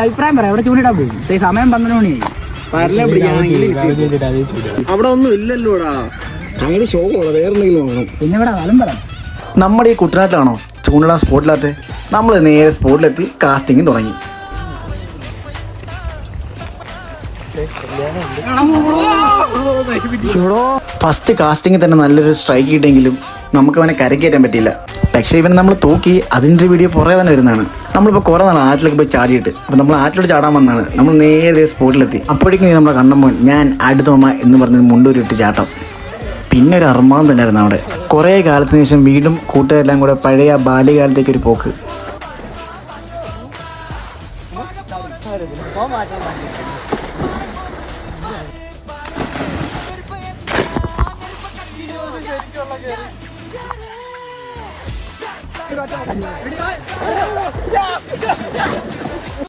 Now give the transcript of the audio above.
അഭിപ്രായം പറയാം. അവിടെ ചൂണ്ടിടാൻ പോകും. സമയം 12 മണിയായി. അവിടെ ഒന്നും ഇല്ലല്ലോടാ. അങ്ങനെ ഷോ വേറെ എന്തെങ്കിലും നോക്കണം. പിന്നെ ഇവിടെ വലം പറ. നമ്മുടെ ഈ കുട്ടനാട്ടിലാണോ ചൂണ്ടിടാൻ സ്പോട്ടിലാത്ത? നമ്മൾ നേരെ സ്പോട്ടിലെത്തി കാസ്റ്റിംഗ് തുടങ്ങി. ഫസ്റ്റ് കാസ്റ്റിംഗ് തന്നെ നല്ലൊരു സ്ട്രൈക്ക് കിട്ടിയെങ്കിലും നമുക്ക് അവനെ കരക്കയറ്റാൻ പറ്റിയില്ല. പക്ഷേ ഇവനെ നമ്മൾ തൂക്കി അതിൻ്റെ വീഡിയോ പുറകെ തന്നെ വരുന്നതാണ്. നമ്മളിപ്പോൾ കുറേ നാൾ ആറ്റിലേക്ക് പോയി ചാടിയിട്ട് അപ്പോൾ നമ്മൾ ആറ്റിലോട്ട് ചാടാൻ വന്നതാണ്. നമ്മൾ നേരെ സ്പോട്ടിലെത്തി. അപ്പോഴേക്കും നമ്മുടെ കണ്ണമ്മോൻ ഞാൻ അടുത്തോമ എന്ന് പറഞ്ഞ് മുണ്ടൂരിട്ട് ചാട്ടം. പിന്നെ ഒരു അർമാദം തന്നെയായിരുന്നു അവിടെ. കുറേ കാലത്തിന് ശേഷം വീണ്ടും കൂട്ടുകാരെല്ലാം കൂടെ പഴയ ബാല്യകാലത്തേക്ക് ഒരു പോക്ക്.